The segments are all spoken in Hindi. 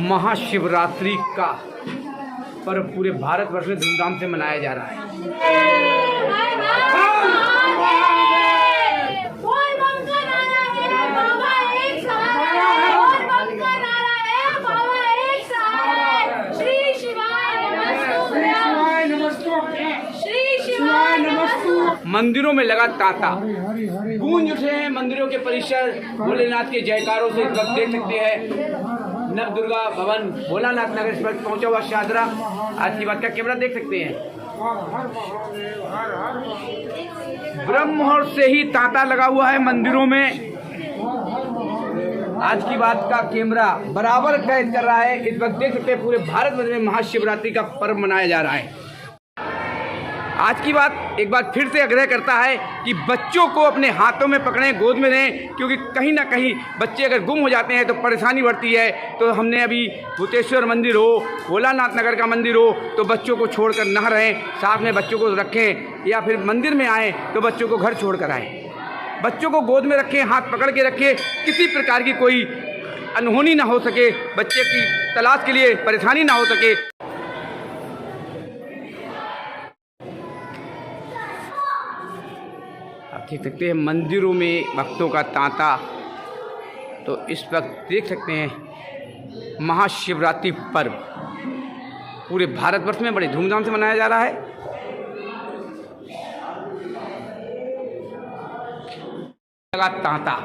महाशिवरात्रि का पर्व पूरे भारतवर्ष में धूमधाम से मनाया जा रहा है। मंदिरों में लगा तांता, गूंज उठे हैं मंदिरों के परिसर भोलेनाथ के जयकारों से। इस वक्त देख सकते हैं नव दुर्गा भवन भोलानाथ नगर इस वक्त पहुंचा हुआ शादरा। आज की बात का कैमरा देख सकते हैं। ब्रह्म मुहूर्त से ही तांता लगा हुआ है मंदिरों में। आज की बात का कैमरा बराबर कैद कर रहा है। इस वक्त देख सकते हैं पूरे भारत में महाशिवरात्रि का पर्व मनाया जा रहा है। आज की बात एक बार फिर से आग्रह करता है कि बच्चों को अपने हाथों में पकड़ें, गोद में लें, क्योंकि कहीं ना कहीं बच्चे अगर गुम हो जाते हैं तो परेशानी बढ़ती है। तो हमने अभी भूतेश्वर मंदिर हो, भोलानाथ नगर का मंदिर हो, तो बच्चों को छोड़कर ना रहें, साथ में बच्चों को रखें, या फिर मंदिर में आएँ तो बच्चों को घर छोड़ कर आएँ। बच्चों को गोद में रखें, हाथ पकड़ के रखें, किसी प्रकार की कोई अनहोनी ना हो सके, बच्चे की तलाश के लिए परेशानी ना हो सके। आप देख सकते हैं मंदिरों में भक्तों का तांता। तो इस वक्त देख सकते हैं महाशिवरात्रि पर्व पूरे भारतवर्ष में बड़े धूमधाम से मनाया जा रहा है। लगा तांता,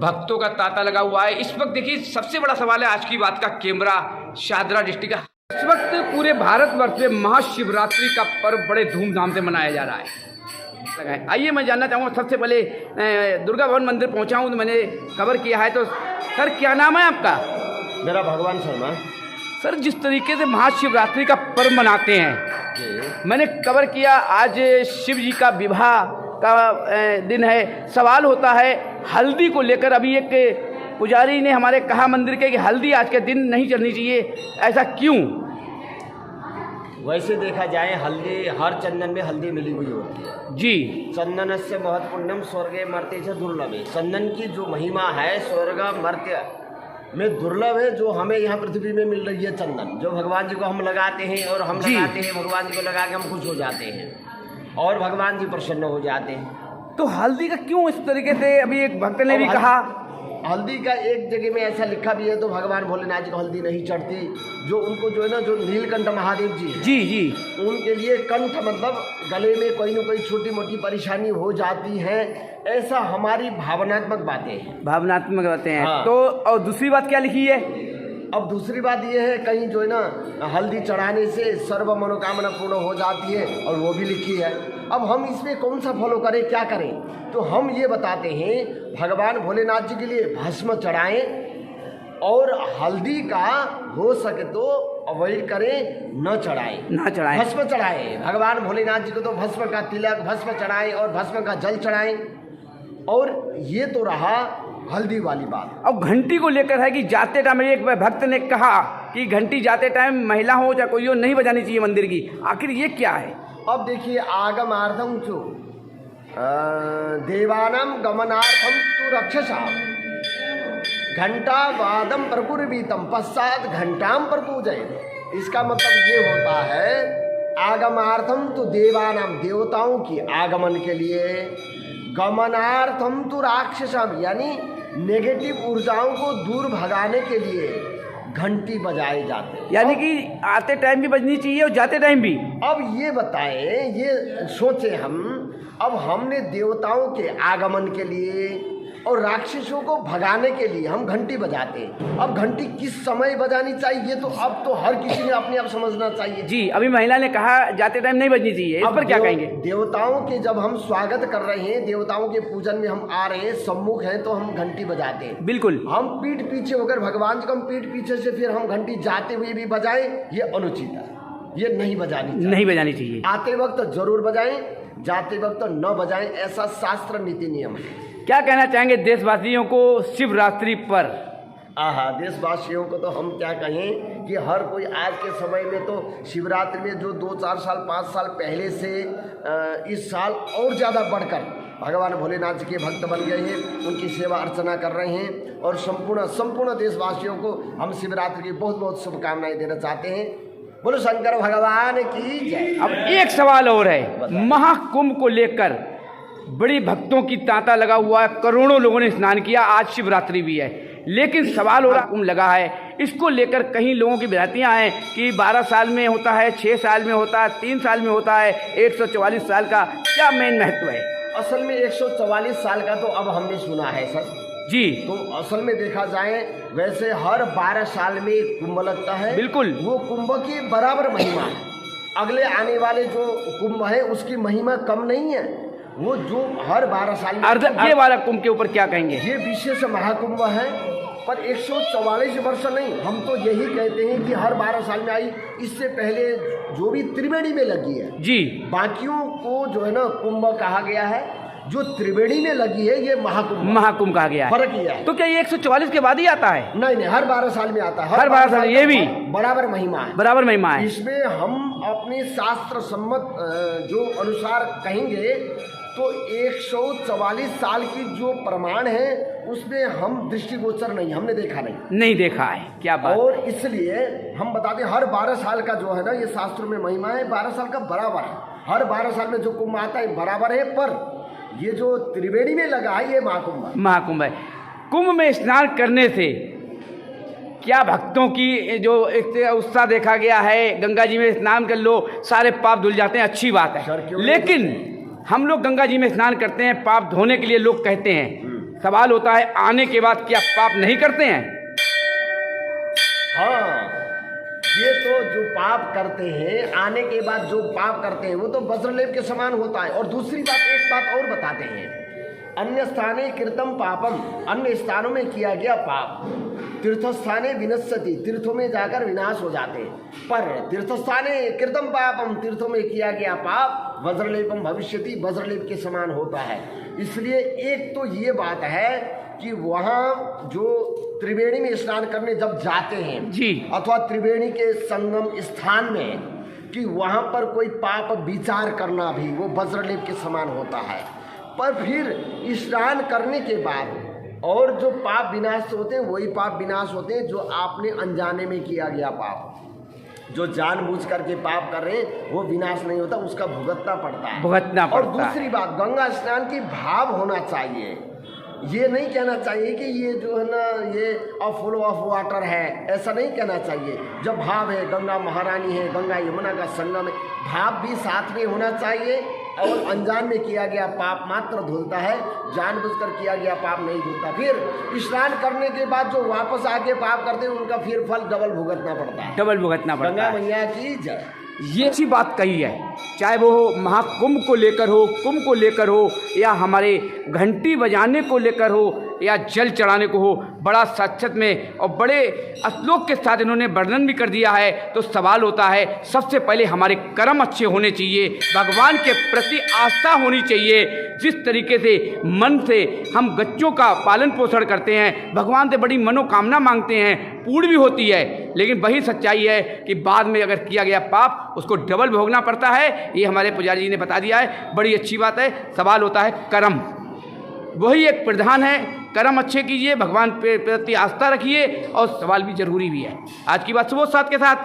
भक्तों का तांता लगा हुआ है। इस वक्त देखिए सबसे बड़ा सवाल है आज की बात का कैमरा शादरा डिस्ट्रिक्ट का। इस वक्त पूरे भारतवर्ष में महाशिवरात्रि का पर्व बड़े धूमधाम से मनाया जा रहा है। आइए मैं जानना चाहूँगा, सबसे पहले दुर्गा भवन मंदिर पहुँचा हूँ तो मैंने कवर किया है। तो सर क्या नाम है आपका? मेरा भगवान शर्मा। सर जिस तरीके से महाशिवरात्रि का पर्व मनाते हैं, मैंने कवर किया, आज शिव जी का विवाह का दिन है। सवाल होता है हल्दी को लेकर, अभी एक पुजारी ने हमारे कहा मंदिर के कि हल्दी आज के दिन नहीं चलनी चाहिए, ऐसा क्यों? वैसे देखा जाए हल्दी, हर चंदन में हल्दी मिली हुई होती है जी। चंदन से बहुत पुण्यम स्वर्गे मर्त्य से दुर्लभ है। चंदन की जो महिमा है स्वर्ग मर्त्य में दुर्लभ है, जो हमें यहाँ पृथ्वी में मिल रही है। चंदन जो भगवान जी को हम लगाते हैं और हम लगाते हैं, भगवान जी को लगा के हम खुश हो जाते हैं और भगवान जी प्रसन्न हो जाते हैं। तो हल्दी का क्यों इस तरीके से? अभी एक भक्त ने भी कहा हल्दी का एक जगह में ऐसा लिखा भी है, तो भगवान भोलेनाथ जी को हल्दी नहीं चढ़ती। जो उनको जो है ना, जो नीलकंठ महादेव जी जी जी, उनके लिए कंठ मतलब गले में कोई न कोई छोटी मोटी परेशानी हो जाती है। ऐसा हमारी भावनात्मक बातें हैं। भावनात्मक बातें हैं। हाँ। तो और दूसरी बात क्या लिखी है? अब दूसरी बात ये है, कहीं जो है ना हल्दी चढ़ाने से सर्व मनोकामना पूर्ण हो जाती है, और वो भी लिखी है। अब हम इसमें कौन सा फॉलो करें, क्या करें? तो हम ये बताते हैं भगवान भोलेनाथ जी के लिए भस्म चढ़ाएं, और हल्दी का हो सके तो अवॉइड करें, न चढ़ाएं, भस्म चढ़ाएं। भगवान भोलेनाथ जी को तो भस्म का तिलक, भस्म चढ़ाएं और भस्म का जल चढ़ाएं। और ये तो रहा हल्दी वाली बात। अब घंटी को लेकर है कि जाते टाइम एक भक्त ने कहा कि घंटी जाते टाइम महिला हो या कोई हो नहीं बजानी चाहिए मंदिर की, आखिर ये क्या है? अब देखिए आगमार्थम चो देवानाम गमनार्थम तो रक्षसा घंटा वादम प्रकुर्वीतम पश्चात घंटाम पर पूजय। इसका मतलब ये होता है आगमार्थम तो देवानाम देवताओं की आगमन के लिए, गमनार्थम तो राक्षसम यानी नेगेटिव ऊर्जाओं को दूर भगाने के लिए घंटी बजाए जाते हैं। यानी कि आते टाइम भी बजनी चाहिए और जाते टाइम भी। अब ये बताएं, ये सोचें हम, अब हमने देवताओं के आगमन के लिए और राक्षसों को भगाने के लिए हम घंटी बजाते हैं। अब घंटी किस समय बजानी चाहिए तो अब तो हर किसी ने अपने आप समझना चाहिए जी। अभी महिला ने कहा जाते टाइम नहीं बजनी चाहिए, इस पर क्या कहेंगे? देवताओं के जब हम स्वागत कर रहे हैं, देवताओं के पूजन में हम आ रहे हैं, सम्मुख हैं, तो हम घंटी बजाते हैं। बिल्कुल। हम पीठ पीछे होकर भगवान जी को हम पीठ पीछे से फिर हम घंटी जाते हुए भी बजाएं, ये अनुचित है, ये नहीं बजानी चाहिए। आते वक्त जरूर बजाएं, जाते वक्त न बजाएं, ऐसा शास्त्र नीति नियम है। क्या कहना चाहेंगे देशवासियों को शिवरात्रि पर? देशवासियों को तो हम क्या कहें कि हर कोई आज के समय में तो शिवरात्रि में जो 2-4 साल 5 साल पहले से इस साल और ज़्यादा बढ़कर भगवान भोलेनाथ जी के भक्त बन गए हैं, उनकी सेवा अर्चना कर रहे हैं। और संपूर्ण देशवासियों को हम शिवरात्रि की बहुत बहुत शुभकामनाएं देना चाहते हैं। बोलो शंकर भगवान की जय। अब एक सवाल और है, महाकुंभ को लेकर बड़ी भक्तों की तांता लगा हुआ है, करोड़ों लोगों ने स्नान किया, आज शिवरात्रि भी है, लेकिन सवाल हो रहा कुंभ लगा है, इसको लेकर कहीं लोगों की भ्रांतियां हैं कि 12 साल में होता है, 6 साल में होता है, 3 साल में होता है, 144 साल का क्या मेन महत्व है? असल में 144 साल का तो अब हमने सुना है सर जी। तो असल में देखा जाए वैसे हर 12 साल में एक कुंभ लगता है। बिल्कुल। वो कुंभ की बराबर महिमा है, अगले आने वाले जो कुंभ है उसकी महिमा कम नहीं है। वो जो हर 12 साल में ये वाला कुंभ के ऊपर क्या कहेंगे? ये विशेष महाकुंभ है, पर 144 वर्ष नहीं, हम तो यही कहते हैं कि हर 12 साल में आई। इससे पहले जो भी त्रिवेणी में लगी है जी, बाकियों को जो है ना कुंभ कहा गया है, जो त्रिवेणी में लगी है ये महाकुंभ कहा गया है। फर्क ये है। तो क्या ये 144 के बाद ही आता है? नहीं, हर 12 साल में आता है। हर 12 साल ये भी बराबर महिमा है, बराबर महिमा है। इसमें हम अपने शास्त्र सम्मत जो अनुसार कहेंगे तो 144 साल की जो प्रमाण है उसमें हम दृष्टिगोचर नहीं, हमने देखा नहीं देखा है। क्या बात। और इसलिए हम बताते हैं हर 12 साल का जो है ना ये शास्त्रों में महिमा है, 12 साल का बराबर है। हर 12 साल में जो कुंभ आता है बराबर है, पर ये जो त्रिवेणी में लगा है ये महाकुंभ है। कुंभ में स्नान करने से क्या भक्तों की जो एक उत्साह देखा गया है, गंगा जी में स्नान कर लो सारे पाप धुल जाते हैं, अच्छी बात है, लेकिन हम लोग गंगा जी में स्नान करते हैं पाप धोने के लिए, लोग कहते हैं, सवाल होता है आने के बाद क्या पाप नहीं करते हैं? हाँ, ये तो जो पाप करते हैं आने के बाद जो पाप करते हैं वो तो वज्रलेप के समान होता है। और दूसरी बात, एक बात और बताते हैं, अन्य स्थाने कृतम पापम, अन्य स्थानों में किया गया पाप तीर्थस्थाने विनश्यति, तीर्थों में जाकर विनाश हो जाते हैं, पर तीर्थस्थाने कृतम पापम, तीर्थों में किया गया पाप वज्रलेपम भविष्यति, वज्रलेप के समान होता है। इसलिए एक तो ये बात है कि वहाँ जो त्रिवेणी में स्नान करने जब जाते हैं जी, अथवा त्रिवेणी के संगम स्थान में, कि वहाँ पर कोई पाप विचार करना भी वो वज्रलेप के समान होता है। पर फिर स्नान करने के बाद और जो पाप विनाश होते हैं वही पाप विनाश होते हैं जो आपने अनजाने में किया गया पाप। जो जानबूझ करके पाप कर रहे हैं वो विनाश नहीं होता, उसका भुगतना पड़ता है। और दूसरी बात, गंगा स्नान की भाव होना चाहिए। ये नहीं कहना चाहिए कि ये जो है ना ये फुल ऑफ वाटर है, ऐसा नहीं कहना चाहिए। जब भाव है, गंगा महारानी है, गंगा यमुना का संगम है, भाव भी साथ में होना चाहिए। और अनजान में किया गया पाप मात्र धुलता है, जानबूझकर किया गया पाप नहीं धुलता। फिर स्नान करने के बाद जो वापस आके पाप करते हैं उनका फिर फल डबल भुगतना पड़ता है। गंगा मैया की जय। ये अच्छी बात कही है, चाहे वो महाकुंभ को लेकर हो, कुंभ को लेकर हो, या हमारे घंटी बजाने को लेकर हो, या जल चढ़ाने को हो, बड़ा सचत में और बड़े श्लोक के साथ इन्होंने वर्णन भी कर दिया है। तो सवाल होता है, सबसे पहले हमारे कर्म अच्छे होने चाहिए, भगवान के प्रति आस्था होनी चाहिए। जिस तरीके से मन से हम बच्चों का पालन पोषण करते हैं, भगवान से बड़ी मनोकामना मांगते हैं, पूर्ण भी होती है, लेकिन वही सच्चाई है कि बाद में अगर किया गया पाप उसको डबल भोगना पड़ता है। ये हमारे पुजारी जी ने बता दिया है, बड़ी अच्छी बात है। सवाल होता है कर्म, वही एक प्रधान है। कर्म अच्छे कीजिए, भगवान पे प्रति आस्था रखिए, और सवाल भी जरूरी भी है। आज की बात सुबह 7 के साथ।